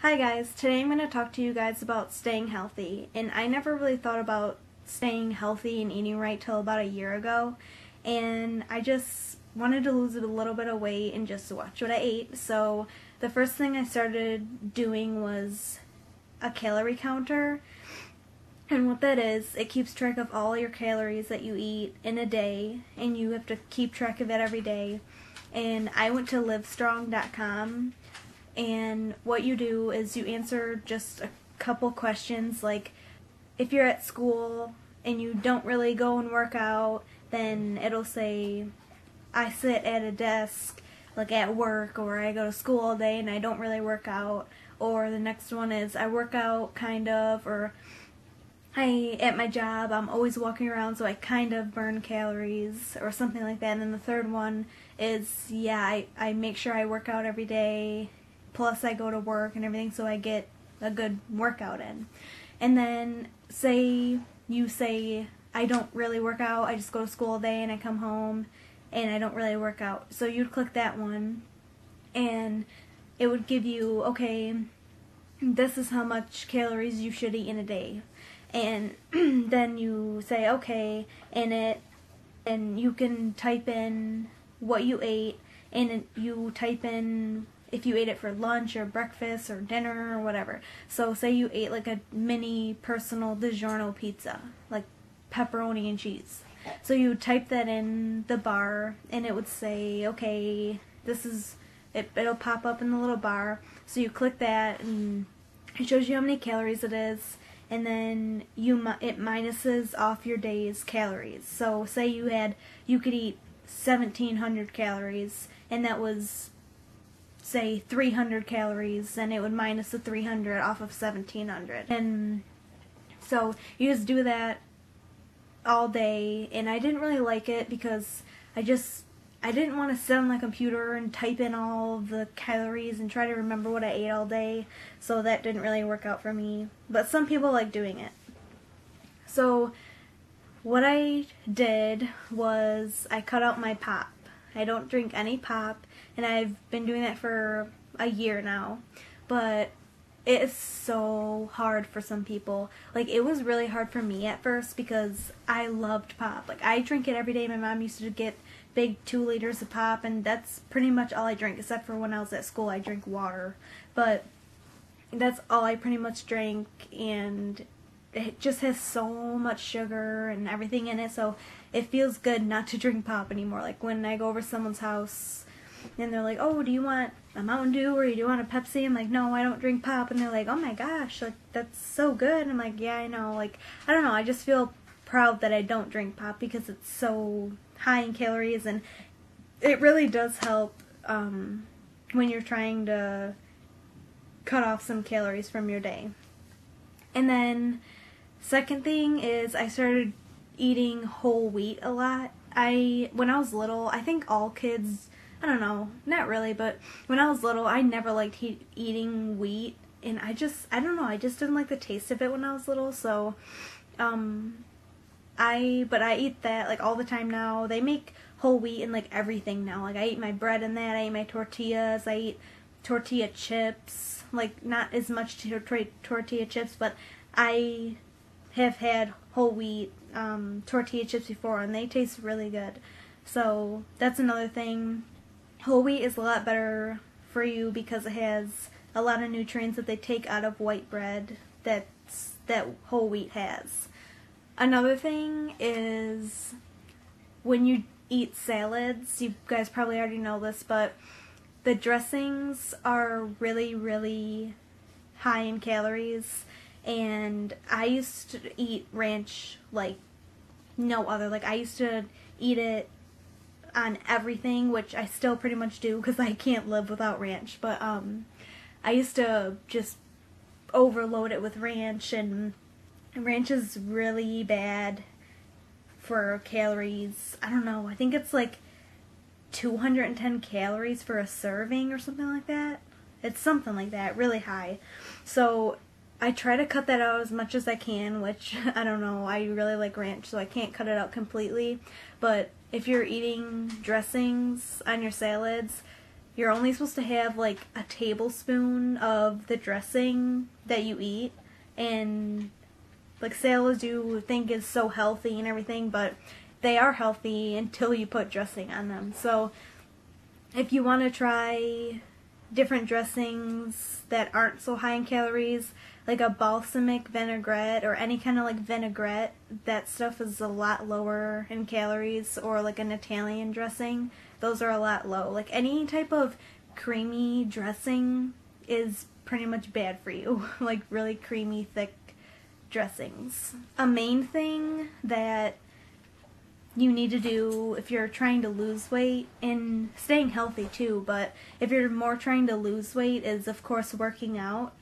Hi guys, today I'm going to talk to you guys about staying healthy, and I never really thought about staying healthy and eating right till about a year ago, and I just wanted to lose a little bit of weight and just watch what I ate. So the first thing I started doing was a calorie counter, and what that is, it keeps track of all your calories that you eat in a day, and you have to keep track of it every day. And I went to livestrong.com. And what you do is you answer just a couple questions, like if you're at school and you don't really go and work out, then it'll say I sit at a desk like at work, or I go to school all day and I don't really work out. Or the next one is I work out kind of, or at my job I'm always walking around so I kind of burn calories or something like that. And then the third one is I make sure I work out every day, plus I go to work and everything, so I get a good workout in. And then say I don't really work out, I just go to school all day and I come home and I don't really work out. So you'd click that one and it would give you, okay, this is how much calories you should eat in a day. And then you say okay, and you can type in what you ate, and you type in if you ate it for lunch or breakfast or dinner or whatever. So say you ate like a mini personal DiGiorno pizza, like pepperoni and cheese. So you would type that in the bar and it would say, okay, it'll pop up in the little bar. So you click that and it shows you how many calories it is, and then it minuses off your day's calories. So say you could eat 1,700 calories, and that was, say, 300 calories, and it would minus the 300 off of 1,700. And so you just do that all day, and I didn't really like it because I didn't want to sit on the computer and type in all of the calories and try to remember what I ate all day, so that didn't really work out for me. But some people like doing it. So what I did was I cut out my pop. I don't drink any pop, and I've been doing that for a year now. But it is so hard for some people. Like, it was really hard for me at first because I loved pop. Like, I drink it every day. My mom used to get big 2 liters of pop, and that's pretty much all I drink, except for when I was at school I drink water. But that's all I pretty much drank, and it just has so much sugar and everything in it, so it feels good not to drink pop anymore. Like when I go over to someone's house and they're like, oh, do you want a Mountain Dew or do you want a Pepsi? I'm like, no, I don't drink pop. And they're like, oh my gosh, like that's so good. I'm like, yeah, I know. Like, I don't know, I just feel proud that I don't drink pop because it's so high in calories, and it really does help when you're trying to cut off some calories from your day. And then second thing is I started eating whole wheat a lot. When I was little, I think all kids, I don't know, not really, but when I was little, I never liked eating wheat, and I don't know, I just didn't like the taste of it when I was little, so but I eat that like all the time now. They make whole wheat in like everything now. Like I eat my bread in that, I eat my tortillas, I eat tortilla chips, like not as much tortilla chips, but I have had whole wheat tortilla chips before, and they taste really good. So that's another thing. Whole wheat is a lot better for you because it has a lot of nutrients that they take out of white bread that whole wheat has. Another thing is when you eat salads, you guys probably already know this, but the dressings are really, really high in calories, and I used to eat ranch like no other. Like, I used to eat it on everything, which I still pretty much do because I can't live without ranch, but I used to just overload it with ranch, and ranch is really bad for calories. I don't know, I think it's like 210 calories for a serving or something like that. It's something like that, really high. So I try to cut that out as much as I can, which I don't know, I really like ranch, so I can't cut it out completely. But if you're eating dressings on your salads, you're only supposed to have like a tablespoon of the dressing that you eat, and like sailors do think is so healthy and everything, but they are healthy until you put dressing on them. So if you want to try different dressings that aren't so high in calories, like a balsamic vinaigrette or any kind of like vinaigrette, that stuff is a lot lower in calories, or like an Italian dressing, those are a lot low. Like any type of creamy dressing is pretty much bad for you, like really creamy, thick dressings. A main thing that you need to do if you're trying to lose weight, and staying healthy too, but if you're more trying to lose weight, is of course working out.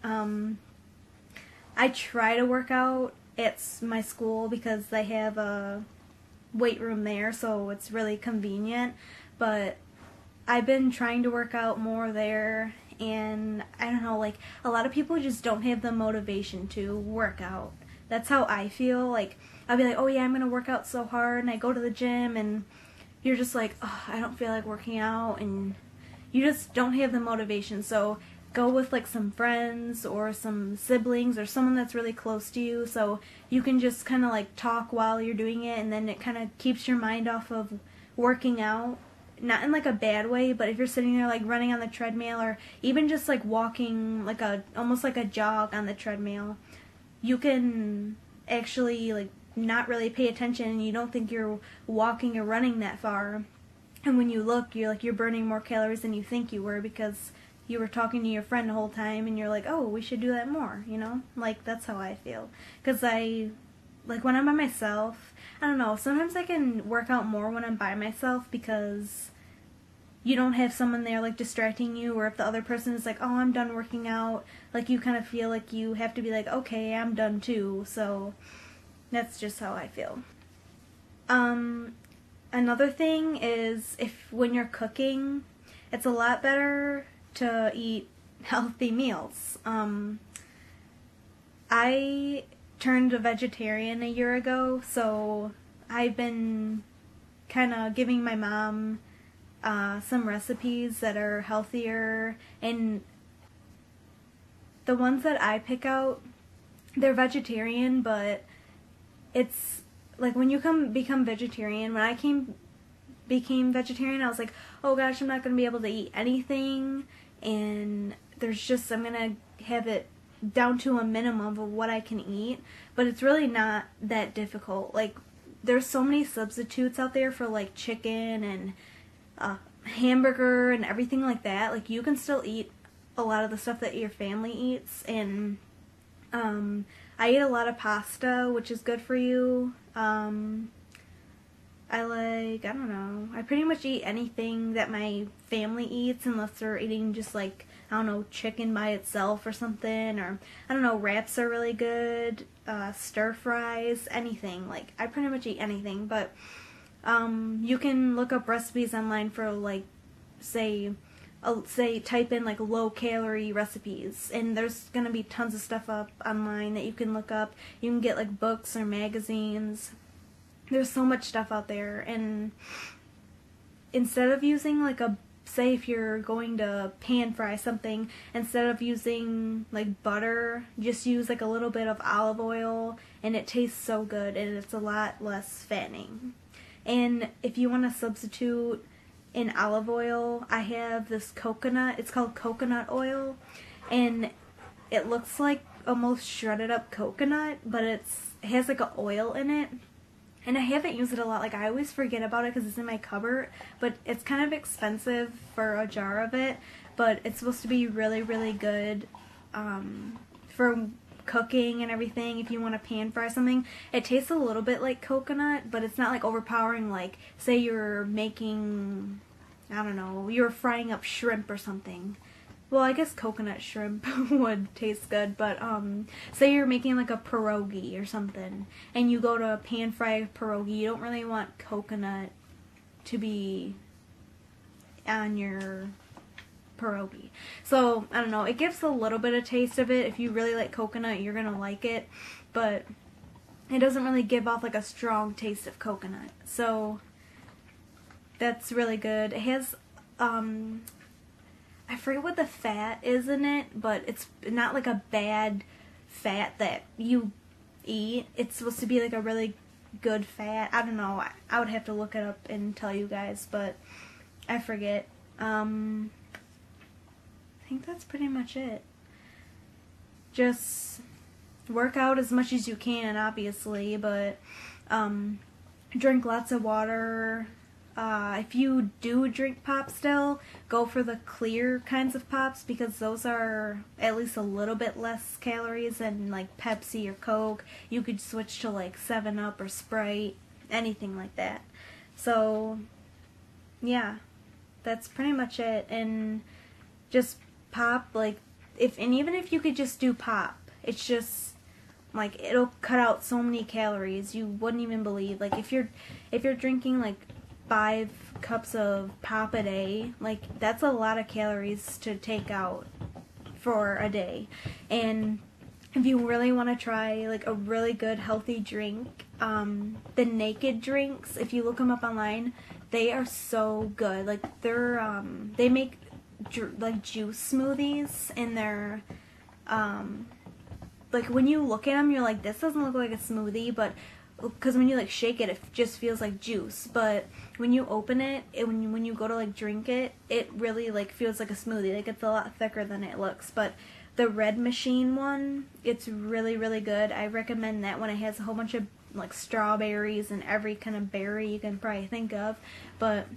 I try to work out at my school because they have a weight room there, so it's really convenient, but I've been trying to work out more there, and I don't know, like a lot of people just don't have the motivation to work out. That's how I feel. Like I'll be like, oh yeah, I'm gonna work out so hard, and I go to the gym, and you're just like, oh, I don't feel like working out, and you just don't have the motivation. So go with like some friends or some siblings or someone that's really close to you, so you can just kind of like talk while you're doing it, and then it kind of keeps your mind off of working out. Not in like a bad way, but if you're sitting there like running on the treadmill, or even just like walking like almost like a jog on the treadmill, you can actually like not really pay attention, and you don't think you're walking or running that far, and when you look, you're burning more calories than you think you were, because you were talking to your friend the whole time, and you're like, oh, we should do that more, you know? Like, that's how I feel. Because like when I'm by myself, I don't know, sometimes I can work out more when I'm by myself, because you don't have someone there like distracting you, or if the other person is like, oh, I'm done working out, like you kind of feel like you have to be like, okay, I'm done too. So that's just how I feel. Another thing is, when you're cooking, it's a lot better to eat healthy meals. I turned a vegetarian a year ago, so I've been kind of giving my mom some recipes that are healthier, and the ones that I pick out, they're vegetarian, but it's like when you become vegetarian, when I became vegetarian, I was like, oh gosh, I'm not going to be able to eat anything, and I'm going to have it down to a minimum of what I can eat, but it's really not that difficult. Like, there's so many substitutes out there for like chicken and hamburger and everything like that. Like, you can still eat a lot of the stuff that your family eats, and I eat a lot of pasta, which is good for you. I don't know, I pretty much eat anything that my family eats, unless they're eating just like, I don't know, chicken by itself or something, or I don't know, wraps are really good, stir fries, anything. Like, I pretty much eat anything, but you can look up recipes online for like, say type in like low calorie recipes, and there's gonna be tons of stuff up online that you can look up. You can get like books or magazines. There's so much stuff out there, and instead of using like say if you're going to pan fry something, instead of using like butter, just use like a little bit of olive oil, and it tastes so good, and it's a lot less fattening. And if you want to substitute in olive oil, I have this coconut, it's called coconut oil, and it looks like almost shredded up coconut, but it has like an oil in it. And I haven't used it a lot. Like, I always forget about it because it's in my cupboard, but it's kind of expensive for a jar of it, but it's supposed to be really, really good for cooking and everything. If you want to pan fry something, it tastes a little bit like coconut, but it's not like overpowering. Like, say you're making, I don't know, you're frying up shrimp or something. Well, I guess coconut shrimp would taste good, but say you're making like a pierogi or something, and you go to pan fry pierogi, you don't really want coconut to be on your pierogi. So, I don't know, it gives a little bit of taste of it. If you really like coconut, you're gonna like it, but it doesn't really give off like a strong taste of coconut. So, that's really good. It has, I forget what the fat is in it, but it's not like a bad fat that you eat. It's supposed to be like a really good fat. I don't know. I would have to look it up and tell you guys, but I forget. I think that's pretty much it. Just work out as much as you can, obviously, but drink lots of water. If you do drink pop still, go for the clear kinds of pops because those are at least a little bit less calories than like Pepsi or Coke. You could switch to like 7-Up or Sprite, anything like that. So, yeah, that's pretty much it. And just pop, like, even if you could just do pop, it's just like it'll cut out so many calories you wouldn't even believe. Like if you're drinking like 5 cups of pop a day, like that's a lot of calories to take out for a day. And if you really want to try like a really good healthy drink, the Naked drinks, if you look them up online, they are so good. Like they make like juice smoothies, and they're like when you look at them, you're like, this doesn't look like a smoothie, but because when you like shake it, it just feels like juice. But when you open it, when you go to like drink it, it really like feels like a smoothie. Like it's a lot thicker than it looks. But the Red Machine one, it's really, really good. I recommend that one. It has a whole bunch of like strawberries and every kind of berry you can probably think of. But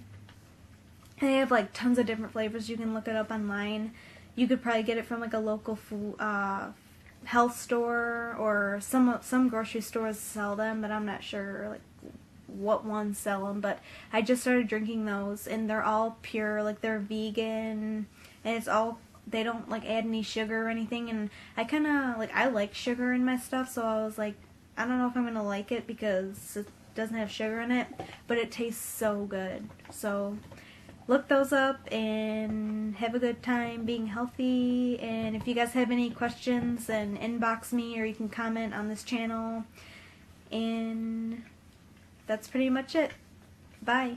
they have like tons of different flavors. You can look it up online. You could probably get it from like a local food health store, or some grocery stores sell them, but I'm not sure like what ones sell them. But I just started drinking those, and they're all pure, like they're vegan, and it's all, they don't like add any sugar or anything. And I kind of like, I like sugar in my stuff, so I was like, I don't know if I'm gonna like it because it doesn't have sugar in it, but it tastes so good. So look those up and have a good time being healthy. And if you guys have any questions, then inbox me, or you can comment on this channel. And that's pretty much it. Bye.